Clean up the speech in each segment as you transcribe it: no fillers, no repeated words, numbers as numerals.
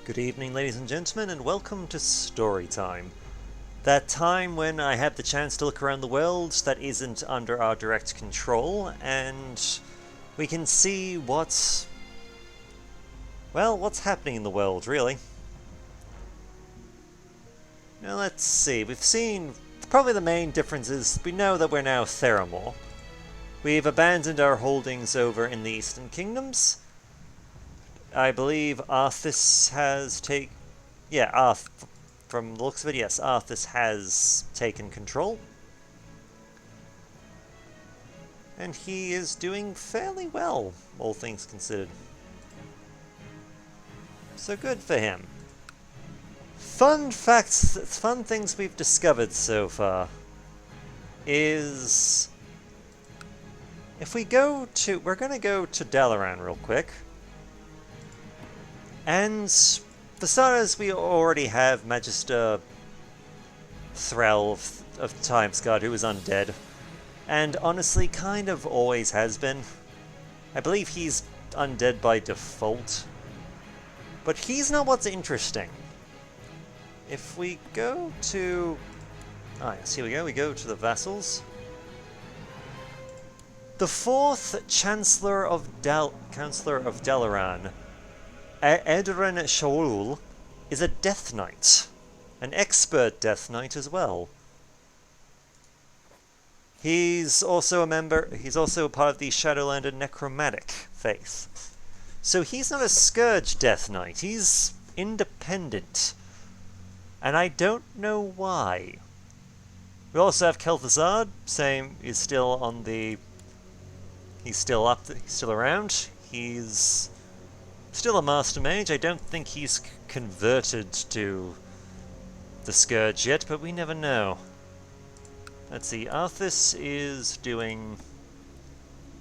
Good evening, ladies and gentlemen, and welcome to Story Time. That time when I have the chance to look around the world that isn't under our direct control, and we can see what's happening in the world, really. Now, let's see. We've seen probably the main difference is we know that we're now Theramore. We've abandoned our holdings over in the Eastern Kingdoms. I believe Arthas has taken... Yeah, from the looks of it, yes, Arthas has taken control. And he is doing fairly well, all things considered. So good for him. Fun facts, fun things we've discovered so far is... If we go to... We're going to go to Dalaran real quick. And for starters, we already have Magister Thrall of Timesguard, who is undead. And honestly, kind of always has been. I believe he's undead by default. But he's not what's interesting. If we go to... Ah, yes, here we go. We go to the vassals. The fourth Chancellor of Dalaran, Edrin Shaul, is a Death Knight. An expert Death Knight as well. He's also a part of the Shadowland and Necromantic faith. So he's not a Scourge Death Knight, he's independent. And I don't know why. We also have Kel'Thuzad, he's still on the... He's still around. He's still a Master Mage. I don't think he's converted to the Scourge yet, but we never know. Let's see, Arthas is doing...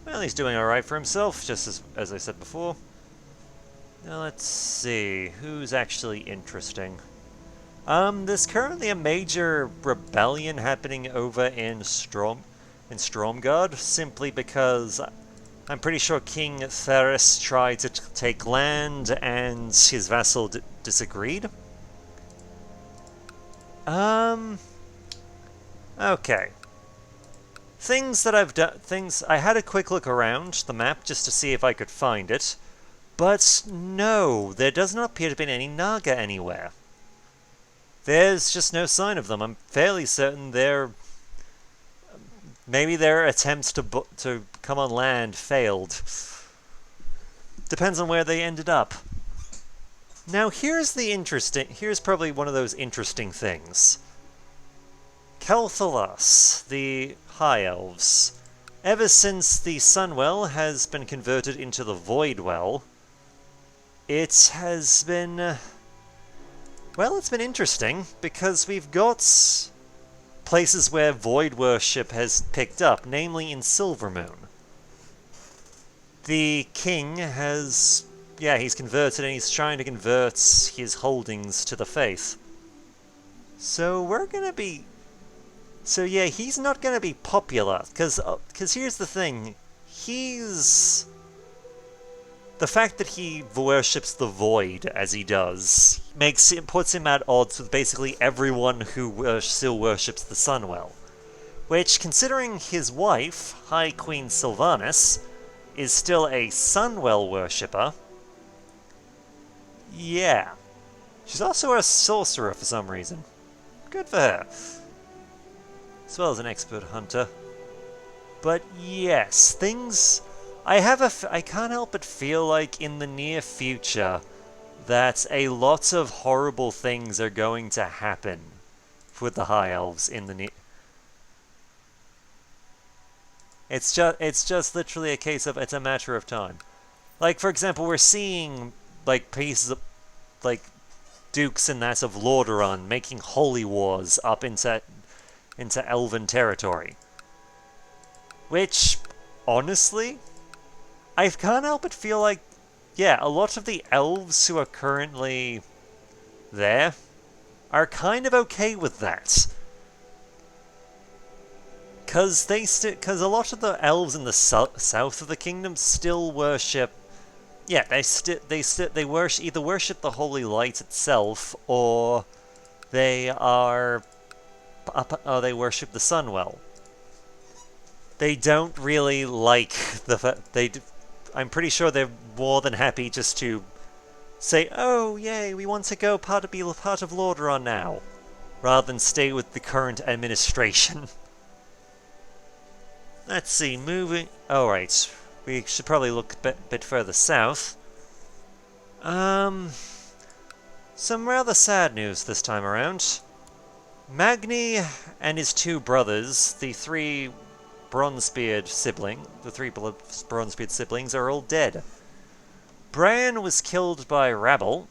Well, he's doing alright for himself, just as I said before. Now let's see, who's actually interesting. There's currently a major rebellion happening over in Stromgarde, simply because I'm pretty sure King Theris tried to take land and his vassal disagreed. Okay. Things that I've done... I had a quick look around the map just to see if I could find it. But no, there does not appear to be any Naga anywhere. There's just no sign of them. I'm fairly certain maybe their attempts to come on land failed. Depends on where they ended up. Now here's probably one of those interesting things. Kel'Thalas, the High Elves. Ever since the Sunwell has been converted into the Voidwell, it has been... well, it's been interesting, because we've got places where void worship has picked up, namely in Silvermoon. The king has... yeah, he's converted, and he's trying to convert his holdings to the faith. So we're gonna be... So yeah, he's not gonna be popular, because here's the thing. He's... The fact that he worships the void as he does puts him at odds with basically everyone who still worships the Sunwell. Which, considering his wife, High Queen Sylvanas, is still a Sunwell worshipper, yeah. She's also a sorcerer for some reason. Good for her. As well as an expert hunter. But yes, things... I can't help but feel like in the near future that a lot of horrible things are going to happen with the High Elves in the near... It's just literally a case of it's a matter of time. Like, for example, we're seeing like pieces of like dukes and that of Lordaeron making holy wars up into Elven territory. Which, honestly, I can't help but feel like, yeah, a lot of the elves who are currently there are kind of okay with that. Because a lot of the elves in the south of the kingdom still worship Yeah, they worship either worship the holy light itself, or they are they worship the sun well. They don't really like I'm pretty sure they're more than happy just to say, "Oh, yay, we want to be part of Lordaeron now," rather than stay with the current administration. Let's see, moving. All right, we should probably look a bit further south. Some rather sad news this time around. Magni and his two brothers, the three Bronzebeard siblings, are all dead. Bran was killed by rabble,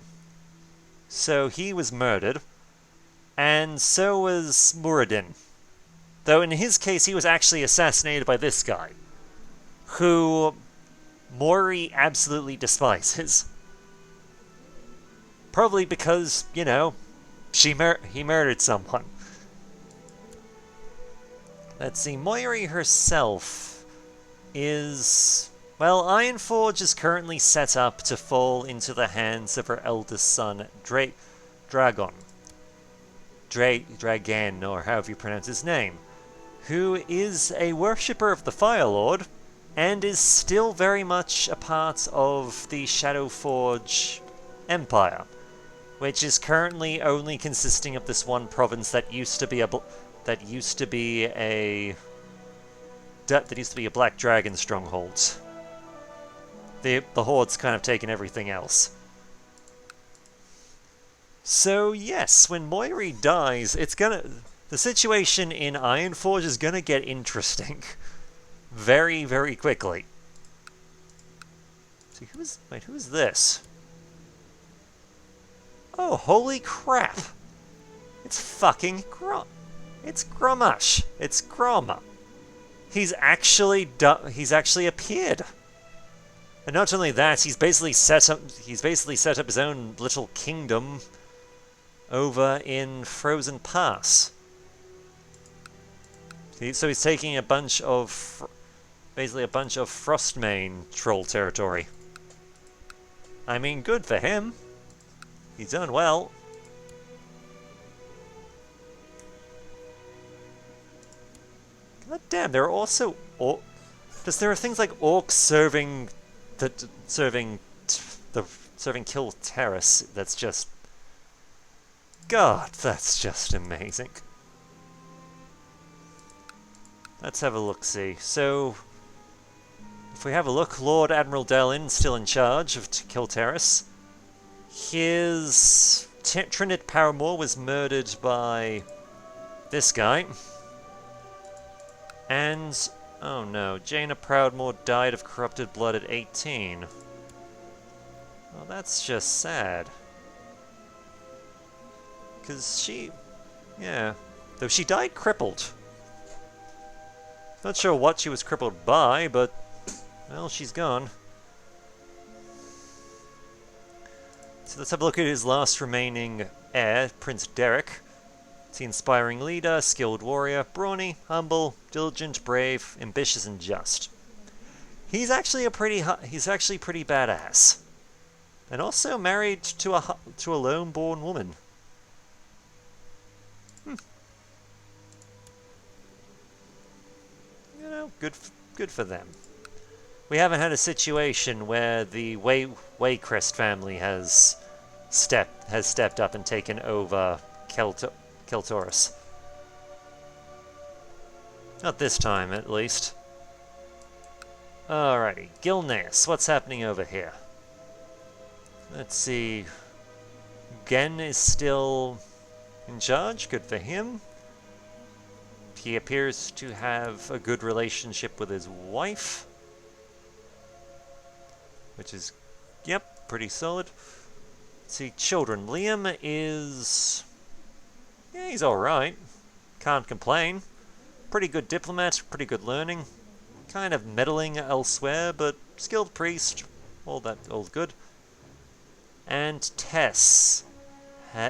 so he was murdered, and so was Muradin. Though in his case, he was actually assassinated by this guy, who Mori absolutely despises. Probably because, you know, he murdered someone. Let's see, Moiri herself is... Well, Ironforge is currently set up to fall into the hands of her eldest son, Dragon, or however you pronounce his name, who is a worshipper of the Fire Lord, and is still very much a part of the Shadowforge Empire, which is currently only consisting of this one province that used to be a Black Dragon stronghold. The Horde's kind of taken everything else. So yes, when Moiri dies, the situation in Ironforge is gonna get interesting very, very quickly. See, who is this? Oh, holy crap! It's fucking It's Grommash. It's Gromma. He's actually appeared. And not only that, he's basically set up his own little kingdom over in Frozen Pass. So he's taking a bunch of Frostmane troll territory. I mean, good for him. He's done well. God damn, there are also there are things like orcs serving Kill Terrace. That's just... God, that's just amazing. Let's have a look-see. So, if we have a look, Lord Admiral Delin still in charge of Kill Terrace. His Trinid Paramore was murdered by this guy. And, oh no, Jaina Proudmoore died of corrupted blood at 18. Well, that's just sad. Because yeah, though she died crippled. Not sure what she was crippled by, but, well, she's gone. So let's have a look at his last remaining heir, Prince Derek. It's the inspiring leader, skilled warrior, brawny, humble, diligent, brave, ambitious, and just. He's actually pretty badass, and also married to a lone-born woman. You know, good for them. We haven't had a situation where the Waycrest family has stepped up and taken over Keltoris. Not this time, at least. Alrighty, Gilneas, what's happening over here? Let's see. Gen is still in charge, good for him. He appears to have a good relationship with his wife, which is, yep, pretty solid. Let's see, children. Liam is... yeah, he's alright. Can't complain. Pretty good diplomat, pretty good learning. Kind of meddling elsewhere, but skilled priest. All good. And Tess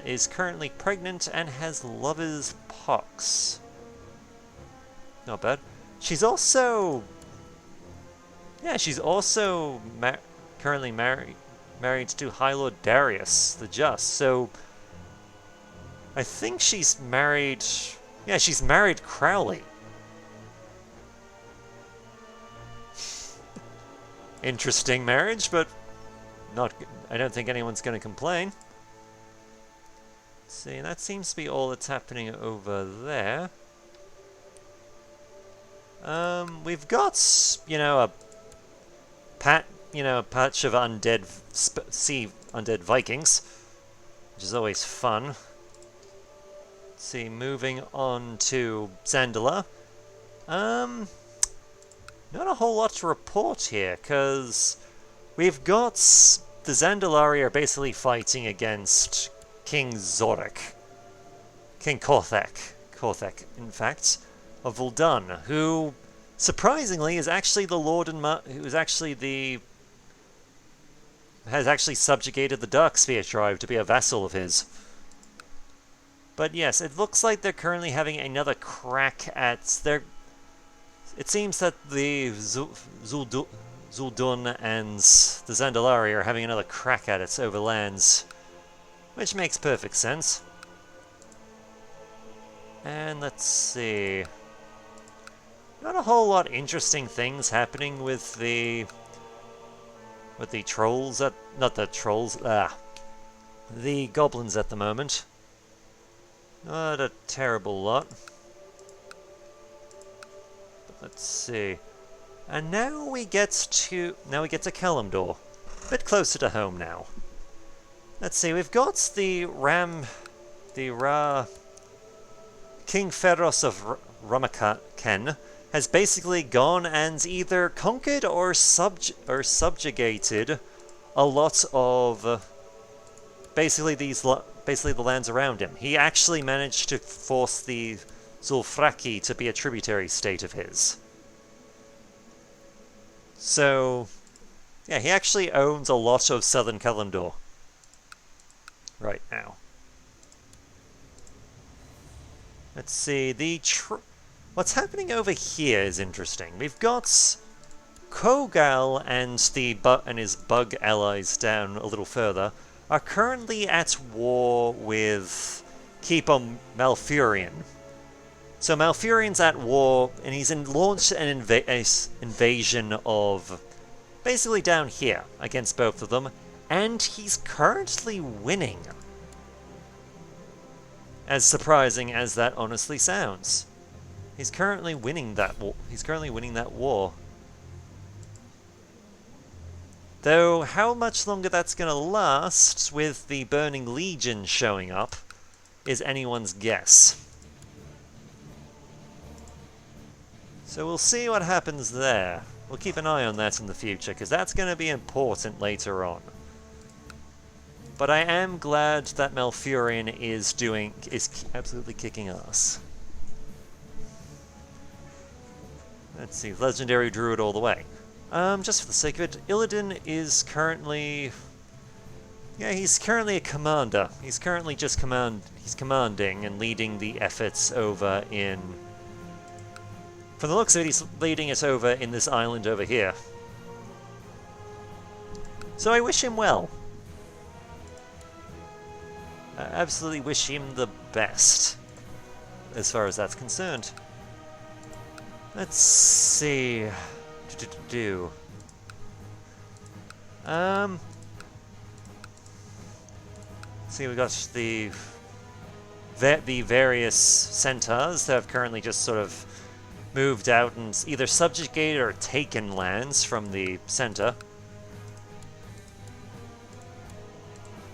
is currently pregnant and has lover's pox. Not bad. She's also... yeah, she's also currently married to High Lord Darius the Just. So I think she's married. Yeah, she's married Crowley. Interesting marriage, but not. I don't think anyone's going to complain. Let's see, that seems to be all that's happening over there. We've got, you know, a patch of undead undead Vikings, which is always fun. Let's see, moving on to Zandala. Not a whole lot to report here, because we've got the Zandalari are basically fighting against King Zorek. King Korthek, in fact, of Vuldan, who, surprisingly, is actually the Lord has actually subjugated the Darkspear tribe to be a vassal of his. But yes, it looks like they're currently having another crack at their... It seems that the Zuldun and the Zandalari are having another crack at it over lands, which makes perfect sense. And let's see... Not a whole lot interesting things happening with the trolls at... Not the trolls, the goblins at the moment. Not a terrible lot. But let's see. And now we get to Kalimdor. A bit closer to home now. Let's see, we've got the King Feros of Ramaken has basically gone and either conquered or subjugated a lot of basically the lands around him. He actually managed to force the Zulfraki to be a tributary state of his. So, yeah, he actually owns a lot of southern Kalimdor right now. Let's see, what's happening over here is interesting. We've got Kogal and his bug allies down a little further are currently at war with Keeper Malfurion. So Malfurion's at war, and he's launched an invasion of basically down here against both of them, and he's currently winning. As surprising as that honestly sounds. He's currently winning that war. Though how much longer that's going to last with the Burning Legion showing up is anyone's guess. So we'll see what happens there. We'll keep an eye on that in the future, because that's going to be important later on. But I am glad that Malfurion is absolutely kicking ass. Let's see, Legendary Druid all the way. Just for the sake of it, Illidan is currently... Yeah, he's currently a commander. He's currently just he's commanding and leading the efforts over in... From the looks of it, he's leading it over in this island over here. So I wish him well. I absolutely wish him the best, as far as that's concerned. Let's see... See, we got the various centaurs that have currently just sort of moved out and either subjugated or taken lands from the center.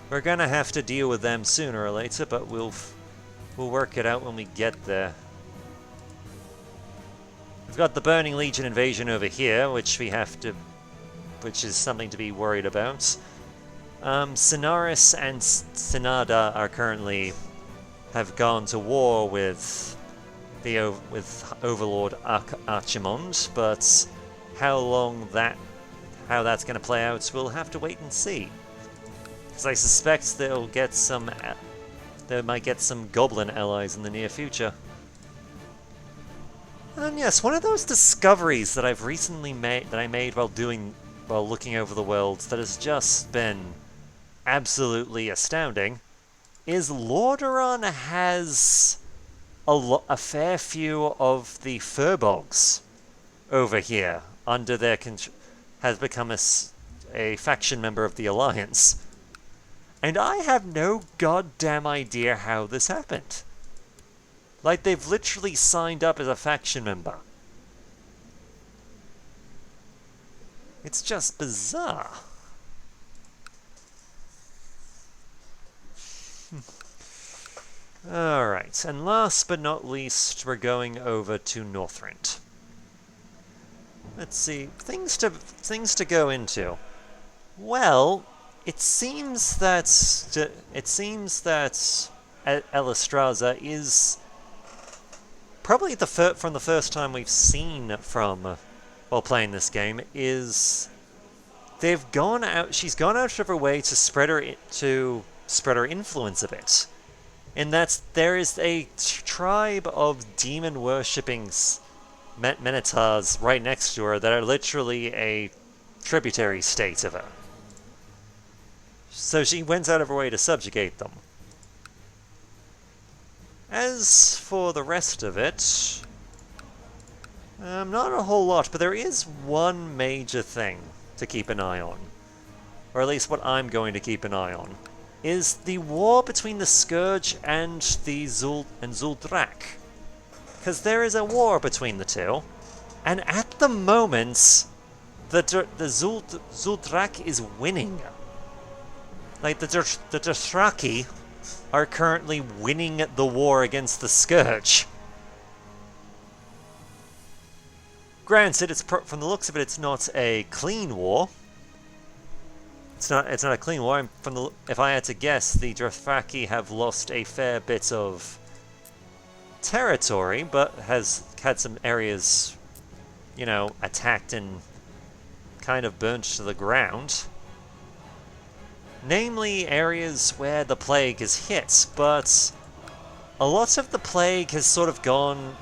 We're gonna have to deal with them sooner or later, but we'll work it out when we get there. We've got the Burning Legion invasion over here, which is something to be worried about. Sinaris and Sinada are currently have gone to war with Overlord Archimond, but how that's going to play out, we'll have to wait and see. Because I suspect they might get some goblin allies in the near future. And yes, one of those discoveries that I've recently made, while doing while looking over the world that has just been absolutely astounding is Lordaeron has a fair few of the furbolgs over here under their has become a faction member of the Alliance. And I have no goddamn idea how this happened. Like, they've literally signed up as a faction member. It's just bizarre. Alright, and last but not least, we're going over to Northrend. Let's see, things to go into. Well, it seems that Elistraza is probably from the first time we've seen from while playing this game is they've gone out. She's gone out of her way to spread her influence a bit. In that there is a tribe of demon worshipping Menatars right next to her that are literally a tributary state of her. So she went out of her way to subjugate them. As for the rest of it, not a whole lot, but there is one major thing to keep an eye on. Or at least what I'm going to keep an eye on. Is the war between the Scourge and the Zuldrak. Because there is a war between the two, and at the moment, the Zuldrak is winning. Like, the Dothraki are currently winning the war against the Scourge. Granted, from the looks of it, it's not a clean war. It's not a clean war. If I had to guess, the Dothraki have lost a fair bit of territory, but has had some areas, attacked and kind of burnt to the ground. Namely, areas where the plague has hit, but a lot of the plague has sort of gone.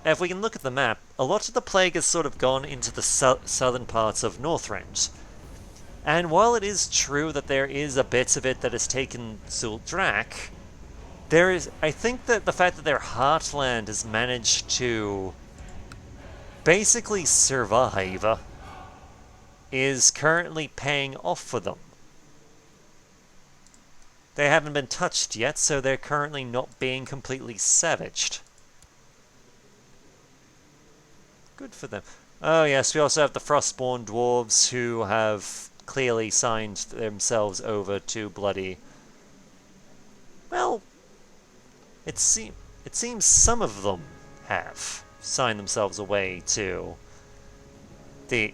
If we can look at the map, a lot of the plague has sort of gone into the southern parts of Northrend. And while it is true that there is a bit of it that has taken Zuldrak, I think that the fact that their heartland has managed to basically survive is currently paying off for them. They haven't been touched yet, so they're currently not being completely savaged. Good for them. Oh yes, we also have the Frostborn Dwarves who have clearly signed themselves over to bloody... Well, it seems some of them have signed themselves away to the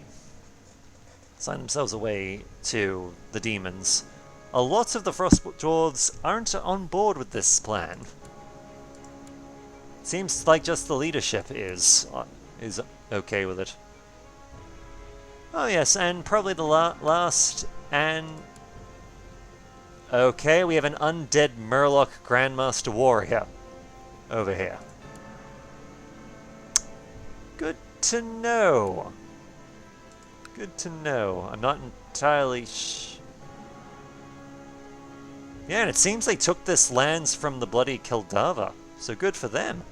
demons. A lot of the Frostborn Dwarves aren't on board with this plan. Seems like just the leadership is okay with it. Oh yes, and probably the last and... Okay, we have an undead Murloc Grandmaster Warrior over here. Good to know. Good to know. I'm not entirely Yeah, and it seems they took this lands from the bloody Keldava, so good for them.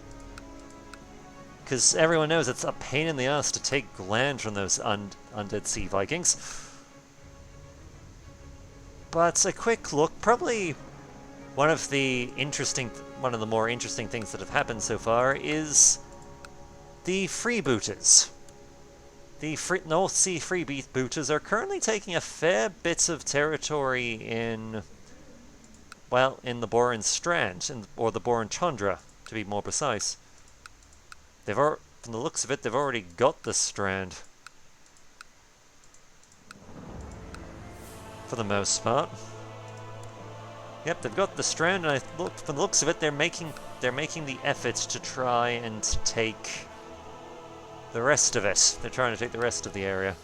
Because everyone knows it's a pain in the ass to take land from those undead Sea Vikings. But a quick look, probably one of the more interesting things that have happened so far is the freebooters. The North Sea freebooters are currently taking a fair bit of territory in the Boran Strand, or the Boran Chandra, to be more precise. From the looks of it, they've already got the Strand. For the most part. Yep, they've got the Strand, and from the looks of it, they're making the effort to try and take the rest of it. They're trying to take the rest of the area.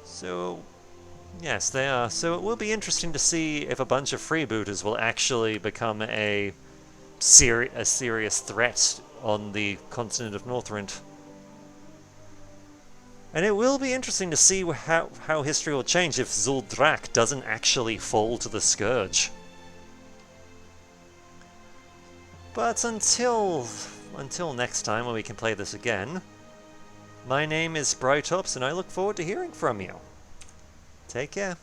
So, yes, they are. So it will be interesting to see if a bunch of freebooters will actually become a serious threat on the continent of Northrend. And it will be interesting to see how history will change if Zuldrak doesn't actually fall to the Scourge. But until next time when we can play this again, my name is Brightops, and I look forward to hearing from you. Take care.